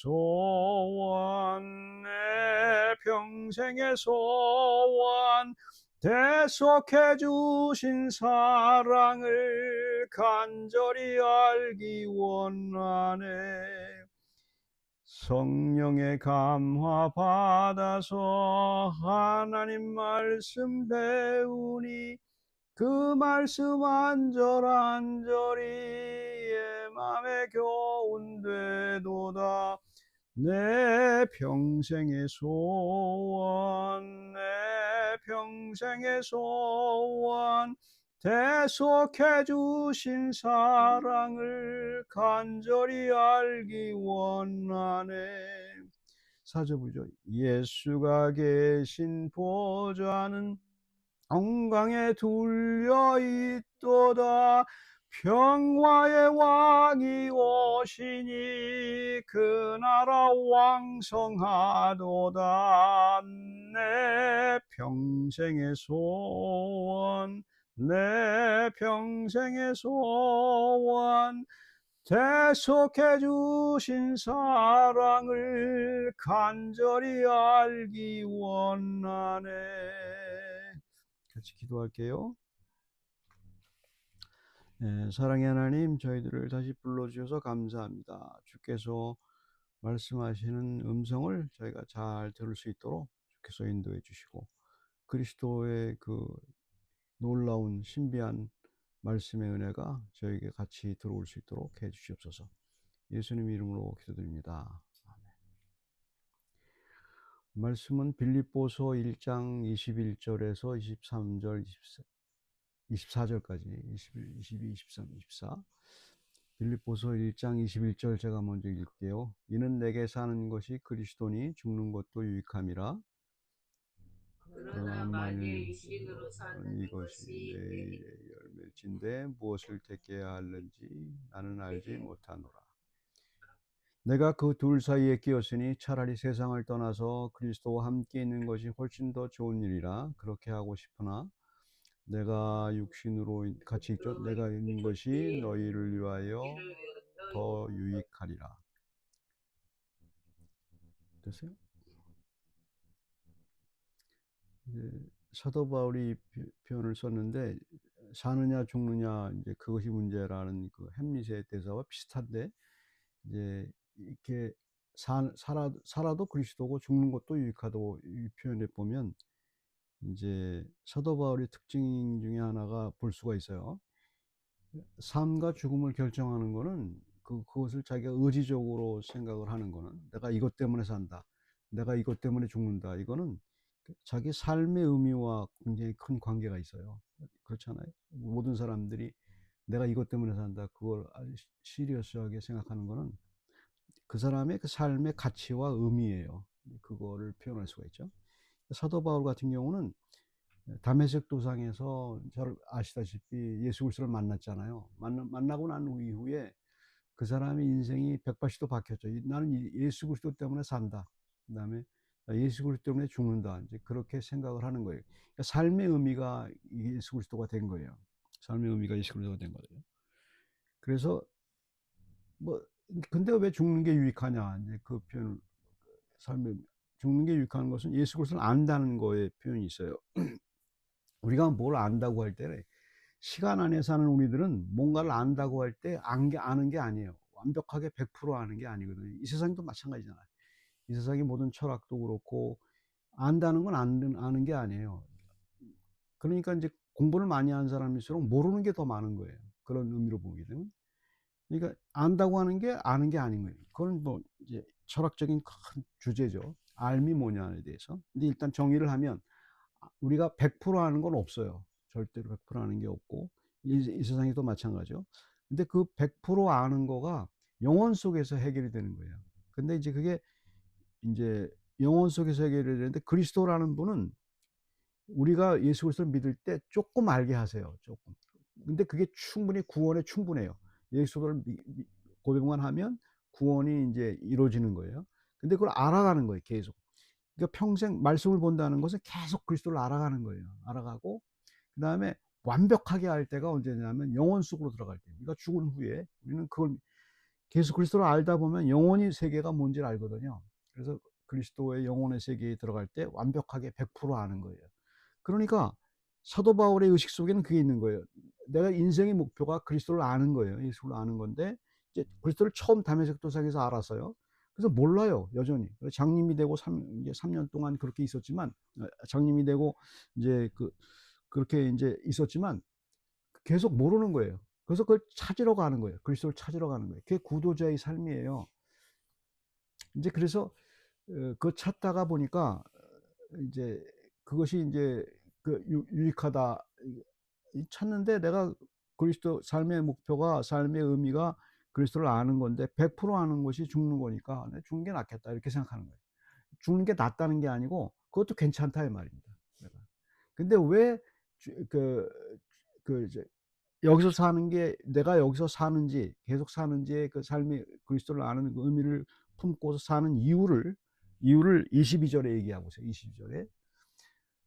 소원, 내 평생의 소원, 대속해 주신 사랑을 간절히 알기 원하네. 성령의 감화 받아서 하나님 말씀 배우니 그 말씀 안절안절히 내 맘에 교훈 되도다. 내 평생의 소원, 내 평생의 소원, 대속해 주신 사랑을 간절히 알기 원하네. 사저부죠. 예수가 계신 보좌는 영광에 둘려 있도다. 평화의 왕이 오시니 그 나라 왕성하도다. 내 평생의 소원, 내 평생의 소원, 대속해 주신 사랑을 간절히 알기 원하네. 같이 기도할게요. 네, 사랑의 하나님, 저희들을 다시 불러주셔서 감사합니다. 주께서 말씀하시는 음성을 저희가 잘 들을 수 있도록 주께서 인도해 주시고, 그리스도의 그 놀라운 신비한 말씀의 은혜가 저에게 같이 들어올 수 있도록 해 주시옵소서. 예수님 이름으로 기도드립니다. 아멘. 말씀은 빌립보서 1장 21절에서 23절, 24절까지 21, 22, 23, 24 빌립보서 1장 21절 제가 먼저 읽을게요. 이는 내게 사는 것이 그리스도니 죽는 것도 유익함이라. 그러나 만일 육신으로 사는 이것이 내 열매일진데 무엇을 택해야 할는지 나는 알지 못하노라. 내가 그 둘 사이에 끼었으니 차라리 세상을 떠나서 그리스도와 함께 있는 것이 훨씬 더 좋은 일이라 그렇게 하고 싶으나 내가 육신으로 같이 있죠. 내가 있는 것이 너희를 위하여 더 유익하리라. 됐어요? 이제 사도 바울이 표현을 썼는데 사느냐 죽느냐 이제 그것이 문제라는 그 햄릿의 대사와 비슷한데 이제 이렇게 살아도 그리스도고 죽는 것도 유익하다고 이 표현해 보면 이제 사도 바울의 특징 중에 하나가 볼 수가 있어요. 삶과 죽음을 결정하는 거는 그것을 자기가 의지적으로 생각을 하는 거는 내가 이것 때문에 산다. 내가 이것 때문에 죽는다. 이거는 자기 삶의 의미와 굉장히 큰 관계가 있어요. 그렇잖아요. 모든 사람들이 내가 이것 때문에 산다. 그걸 아주 시리어스하게 생각하는 거는 그 사람의 그 삶의 가치와 의미예요. 그거를 표현할 수가 있죠. 사도 바울 같은 경우는 다메섹 도상에서 잘 아시다시피 예수 그리스도를 만났잖아요. 만나고 난 이후에 그 사람의 인생이 180도 바뀌었죠. 나는 예수 그리스도 때문에 산다. 그다음에 예수 그리스도 때문에 죽는다. 이제 그렇게 생각을 하는 거예요. 그러니까 삶의 의미가 예수 그리스도가 된 거예요. 삶의 의미가 예수 그리스도가 된 거예요. 그래서 뭐 근데 왜 죽는 게 유익하냐? 이제 그 표현을 삶의 죽는 게 유익한 것은 예수 그리스도를 안다는 거에 표현이 있어요. 우리가 뭘 안다고 할 때 시간 안에 사는 우리들은 뭔가를 안다고 할 때 아는 게 아니에요. 완벽하게 100% 아는 게 아니거든요. 이 세상도 마찬가지잖아요. 이 세상의 모든 철학도 그렇고 안다는 건 아는 게 아니에요. 그러니까 이제 공부를 많이 한 사람일수록 모르는 게 더 많은 거예요. 그런 의미로 보게 되면. 그러니까 안다고 하는 게 아는 게 아닌 거예요. 그건 뭐 이제 철학적인 큰 주제죠. 알미 뭐냐에 대해서. 근데 일단 정의를 하면 우리가 100% 아는 건 없어요. 절대로 100% 아는 게 없고 이 세상에도 마찬가지죠. 근데 그 100% 아는 거가 영혼 속에서 해결이 되는 거예요. 근데 이제 그게 이제 영혼 속에서 해결이 되는데 그리스도라는 분은 우리가 예수 그리스도를 믿을 때 조금 알게 하세요. 조금. 근데 그게 충분히 구원에 충분해요. 예수를 고백만 하면 구원이 이제 이루어지는 거예요. 근데 그걸 알아가는 거예요. 계속. 그러니까 평생 말씀을 본다는 것은 계속 그리스도를 알아가는 거예요. 알아가고 그다음에 완벽하게 할 때가 언제냐면 영혼 속으로 들어갈 때. 우리가 죽은 후에 우리는 그걸 예수 그리스도를 알다 보면 영혼의 세계가 뭔지를 알거든요. 그래서 그리스도의 영혼의 세계에 들어갈 때 완벽하게 100% 아는 거예요. 그러니까 사도 바울의 의식 속에는 그게 있는 거예요. 내가 인생의 목표가 그리스도를 아는 거예요. 예수를 아는 건데 이제 그리스도를 처음 다메섹 도상에서 알았어요. 그래서 몰라요, 여전히. 장님이 되고 이제 3년 동안 그렇게 있었지만, 장님이 되고 이제 그렇게 이제 있었지만 계속 모르는 거예요. 그래서 그걸 찾으러 가는 거예요. 그리스도를 찾으러 가는 거예요. 그게 구도자의 삶이에요. 이제 그래서 그거 찾다가 보니까 이제 그것이 이제 유익하다. 찾는데 내가 그리스도 삶의 목표가 삶의 의미가 그리스도를 아는 건데 100% 아는 것이 죽는 거니까 '내가 죽는 게 낫겠다.' 이렇게 생각하는 거예요. 죽는 게 낫다는 게 아니고 그것도 괜찮다 이 말입니다. 내가. 근데 왜 주 이제 여기서 사는 게 내가 여기서 사는지 계속 사는지의 그 삶의 그리스도를 아는 그 의미를 품고서 사는 이유를 22 절에 얘기하고 있어요. 22 절에.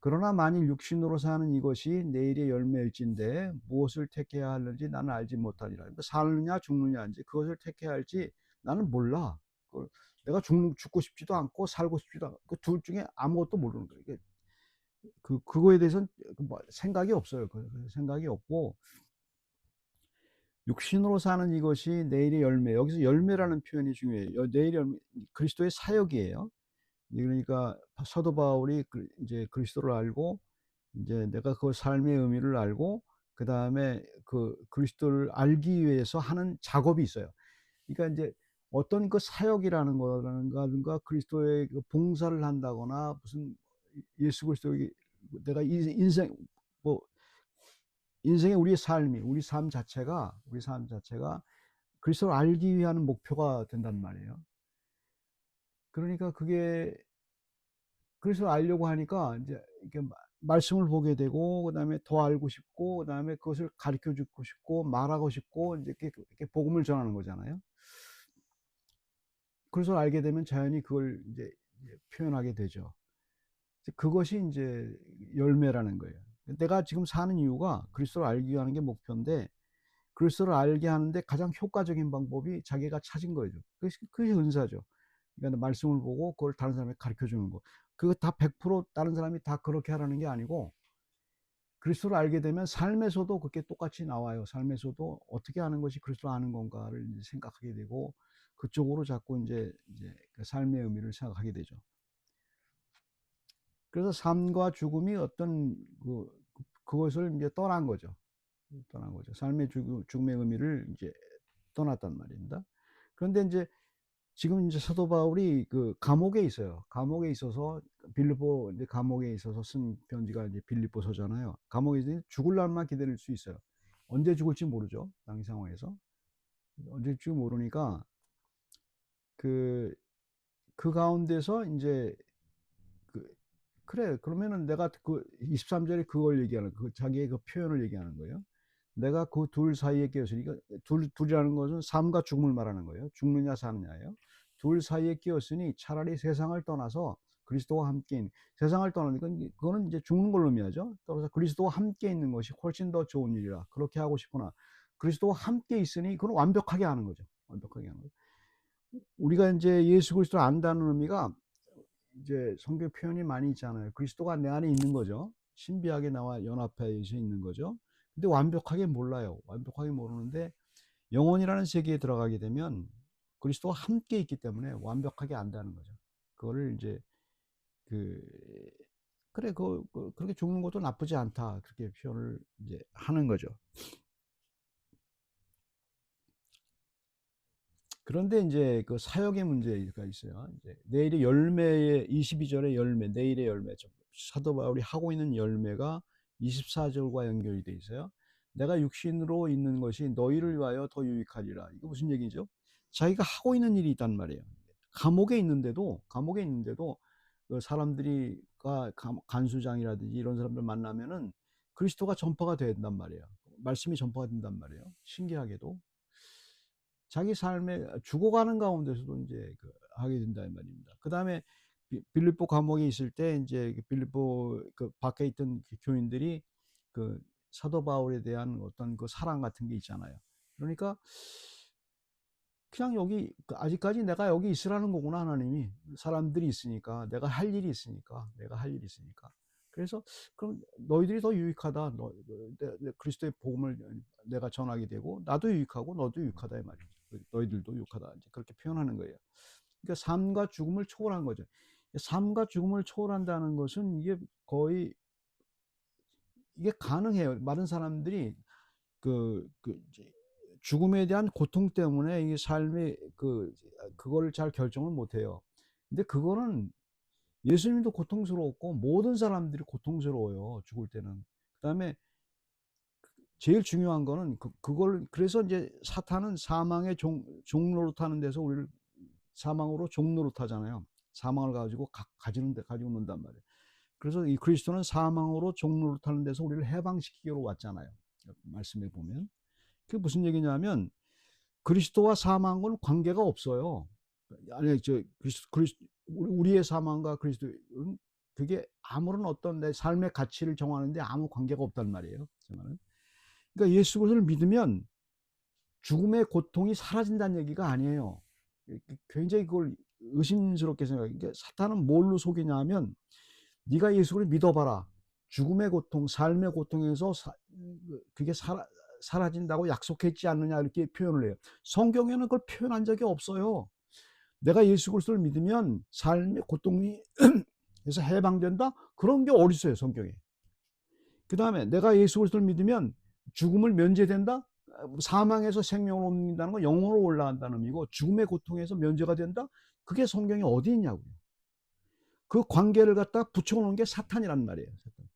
그러나 만일 육신으로 사는 이것이 내일의 열매일진데 무엇을 택해야 하는지 나는 알지 못하니라. 그러니까 사느냐 죽느냐인지 그것을 택해야 할지 나는 몰라. 내가 죽고 싶지도 않고 살고 싶지도 않고 그 둘 중에 아무것도 모르는 거예요. 이게 그거에 대해서는 뭐 생각이 없어요. 생각이 없고 육신으로 사는 이것이 내일의 열매. 여기서 열매라는 표현이 중요해요. 내일의 열매, 그리스도의 사역이에요. 그러니까 사도 바울이 이제 그리스도를 알고 이제 내가 그 삶의 의미를 알고 그다음에 그 그리스도를 알기 위해서 하는 작업이 있어요. 그러니까 이제 어떤 그 사역이라는 거라든가 그리스도의 그 봉사를 한다거나 무슨 예수 그리스도에게 내가 인생 뭐 인생의 우리 삶 자체가 그리스도를 알기 위한 목표가 된단 말이에요. 그러니까 그게 그리스도를 알려고 하니까 이제 이렇게 말씀을 보게 되고 그다음에 더 알고 싶고 그다음에 그것을 가르쳐 주고 싶고 말하고 싶고 이제 이렇게 복음을 전하는 거잖아요. 그리스도를 알게 되면 자연히 그걸 이제 표현하게 되죠. 그것이 인제 열매라는 거예요. 내가 지금 사는 이유가 그리스도를 알기 위하는 게 목표인데 그리스도를 알게 하는데 가장 효과적인 방법이 자기가 찾은 거죠. 그것이 은사죠. 그러니까 말씀을 보고 그걸 다른 사람에게 가르쳐 주는 거. 그거 다 100% 다른 사람이 다 그렇게 하라는 게 아니고 그리스도를 알게 되면 삶에서도 그렇게 똑같이 나와요. 삶에서도 어떻게 하는 것이 그리스도를 아는 건가를 이제 생각하게 되고 그쪽으로 자꾸 인제 그 삶의 의미를 생각하게 되죠. 그래서 삶과 죽음이 어떤 그것을 인제 떠난 거죠. 떠난 거죠. 삶의 죽음의 의미를 이제 떠났단 말입니다. 그런데 인제 지금 인제 사도 바울이 그 감옥에 있어요. 감옥에 있어서 빌립보 이제 감옥에 있어서 쓴 편지가 이제 빌립보서잖아요. 감옥에 있으니 죽을 날만 기다릴 수 있어요. 언제 죽을지 모르죠, 당시 상황에서. 언제 죽을지 모르니까 그 가운데서 인제 그 그래 그러면은 내가 23 절에 그걸 얘기하는 자기의 그 표현을 얘기하는 거예요. 내가 그 둘 사이에 끼었으니까 둘이라는 것은 삶과 죽음을 말하는 거예요. 죽느냐 사느냐예요. 둘 사이에 끼었으니 차라리 세상을 떠나서 그리스도와 함께 세상을 떠나니까 그거는 이제 죽는 걸 의미하죠. 따라서 그리스도와 함께 있는 것이 훨씬 더 좋은 일이라 그렇게 하고 싶으나 그리스도와 함께 있으니 그건 완벽하게 아는 거죠. 완벽하게 아는 거죠. 우리가 인제 예수 그리스도를 안다는 의미가 이제 성경 표현이 많이 있잖아요. 그리스도가 내 안에 있는 거죠. 신비하게 나와 연합해서 있는 거죠. 근데 완벽하게 몰라요. 완벽하게 모르는데 영혼이라는 세계에 들어가게 되면 그리스도와 함께 있기 때문에 완벽하게 안다는 거죠. 그거를 이제 그 그래 그렇게 죽는 것도 나쁘지 않다. 그렇게 표현을 이제 하는 거죠. 그런데 인제 그 사역의 문제가 있어요. 이제 내일의 열매의 22 절의 열매, 내일의 열매죠. 사도 바울이 하고 있는 열매가 24 절과 연결이 돼 있어요. "내가 육신으로 있는 것이 너희를 위하여 더 유익하리라." 이거 무슨 얘기죠? 자기가 하고 있는 일이 있단 말이에요. 감옥에 있는데도 그 사람들이 간수장이라든지 이런 사람들 만나면은 그리스도가 전파가 된단 말이에요. 말씀이 전파가 된단 말이에요, 신기하게도. 자기 삶에 죽어가는 가운데서도 인제 하게 된다 이 말입니다. 그다음에 빌립보 감옥에 있을 때 인제 빌립보 밖에 있던 교인들이 그 사도 바울에 대한 어떤 그 사랑 같은 게 있잖아요. 그러니까 그냥 여기 아직까지 내가 여기 있으라는 거구나 하나님이. 사람들이 있으니까 내가 할 일이 있으니까 내가 할 일이 있으니까. 그래서 그럼 너희들이 더 유익하다. 그리스도의 복음을 내가 전하게 되고 나도 유익하고 너도 유익하다 이 말이죠. 너희들도 유익하다 이제 그렇게 표현하는 거예요. 그러니까 삶과 죽음을 초월한 거죠. 삶과 죽음을 초월한다는 것은 이게 거의 이게 가능해요. 많은 사람들이 이제 죽음에 대한 고통 때문에 이 삶의 그거를 잘 결정을 못 해요. 근데 그거는 예수님도 고통스러웠고 모든 사람들이 고통스러워요, 죽을 때는. 그다음에 제일 중요한 거는 그걸 그래서 이제 사탄은 사망의 종로릇하는 데서 우리를 사망으로 종노릇하잖아요. 사망을 가지고 가지고 논단 말이에요. 그래서 이 그리스도는 사망으로 종노릇하는 데서 우리를 해방시키기로 왔잖아요. 말씀에 보면. 그게 무슨 얘기냐면 그리스도와 사망은 관계가 없어요. 아니 우리의 사망과 그리스도는 그게 아무런 어떤 내 삶의 가치를 정하는데 아무 관계가 없단 말이에요. 그러니까 예수 그리스도를 믿으면 죽음의 고통이 사라진다는 얘기가 아니에요. 굉장히 그걸 의심스럽게 생각해요. 그러니까 사탄은 뭘로 속이냐면 네가 예수를 믿어봐라. 죽음의 고통, 삶의 고통에서 그게 사라진다고 약속했지 않느냐 이렇게 표현을 해요. 성경에는 그걸 표현한 적이 없어요. 내가 예수 그리스도를 믿으면 삶의 고통이 에서 해방된다? 그런 게 어디 있어요, 성경에. 그 다음에 내가 예수 그리스도를 믿으면 죽음을 면제된다? 사망에서 생명을 옮긴다는 건 영으로 올라간다는 의미고 죽음의 고통에서 면제가 된다? 그게 성경에 어디 있냐고요. 그 관계를 갖다 붙여놓은 게 사탄이란 말이에요. 사탄.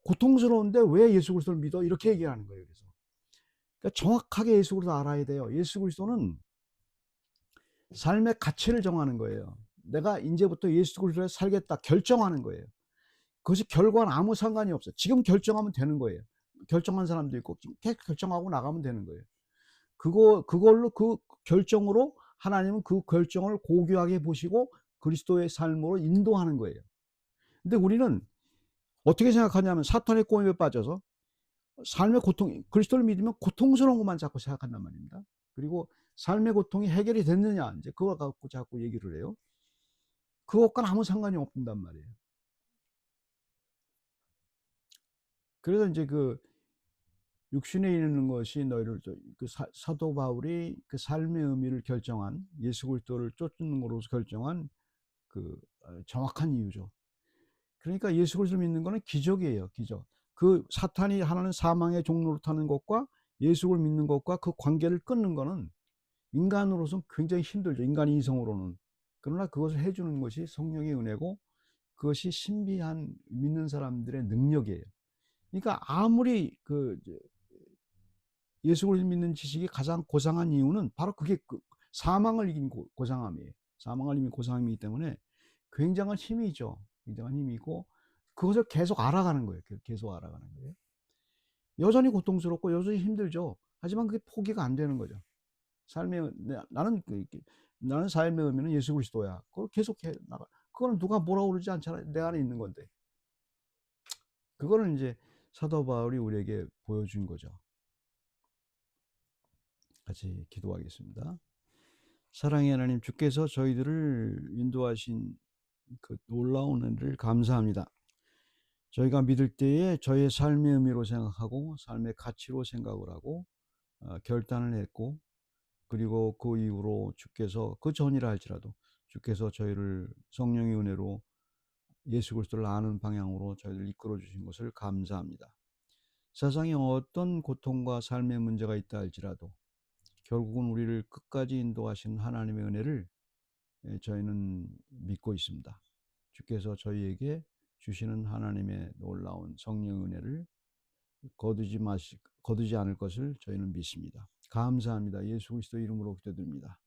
고통스러운데 왜 예수 그리스도를 믿어? 이렇게 얘기하는 거예요. 그래서 그러니까 정확하게 예수 그리스도 알아야 돼요. 예수 그리스도는 삶의 가치를 정하는 거예요. 내가 이제부터 예수 그리스도를 살겠다 결정하는 거예요. 그것이 결과는 아무 상관이 없어요. 지금 결정하면 되는 거예요. 결정한 사람도 있고 계속 결정하고 나가면 되는 거예요. 그걸로 그 결정으로 하나님은 그 결정을 고귀하게 보시고 그리스도의 삶으로 인도하는 거예요. 근데 우리는 어떻게 생각하냐면 사탄의 꼬임에 빠져서 삶의 고통, 그리스도를 믿으면 고통스러운 것만 자꾸 생각한단 말입니다. 그리고 삶의 고통이 해결이 됐느냐, 이제 그거 갖고 자꾸 얘기를 해요. 그것과는 아무 상관이 없단 말이에요. 그래서 이제 육신에 있는 것이 너희를 사도 바울이 그 삶의 의미를 결정한 예수 그리스도를 쫓는 것으로서 결정한 정확한 이유죠. 그러니까 예수 그리스도를 믿는 것은 기적이에요, 기적. 그 사탄이 하나는 사망의 종로를 타는 것과 예수를 믿는 것과 그 관계를 끊는 것은 인간으로서는 굉장히 힘들죠. 인간의 이성으로는. 그러나 그것을 해주는 것이 성령의 은혜고 그것이 신비한 믿는 사람들의 능력이에요. 그러니까 아무리 예수 그리스도 믿는 지식이 가장 고상한 이유는 바로 그게 사망을 이긴 고상함이에요. 사망을 이긴 고상함이기 때문에 굉장한 힘이죠. 굉장한 힘이고 그것을 계속 알아가는 거예요. 계속 알아가는 거예요. 여전히 고통스럽고 여전히 힘들죠. 하지만 그게 포기가 안 되는 거죠. 나는 삶의 의미는 예수 그리스도야. 그걸 계속 해 나가. 그거는 누가 뭐라고 그러지 않잖아요. 내 안에 있는 건데. 그거는 이제 사도 바울이 우리에게 보여준 거죠. 같이 기도하겠습니다. 사랑의 하나님, 주께서 저희들을 인도하신 그 놀라운 은혜를 감사합니다. 저희가 믿을 때에 저의 삶의 의미로 생각하고 삶의 가치로 생각을 하고 결단을 했고, 그리고 그 이후로 주께서 그 전이라 할지라도 주께서 저희를 성령의 은혜로 예수 그리스도를 아는 방향으로 저희를 이끌어 주신 것을 감사합니다. 세상에 어떤 고통과 삶의 문제가 있다 할지라도 결국은 우리를 끝까지 인도하시는 하나님의 은혜를 저희는 믿고 있습니다. 주께서 저희에게 주시는 하나님의 놀라운 성령 은혜를 거두지 않을 것을 저희는 믿습니다. 감사합니다. 예수 그리스도 이름으로 기도드립니다.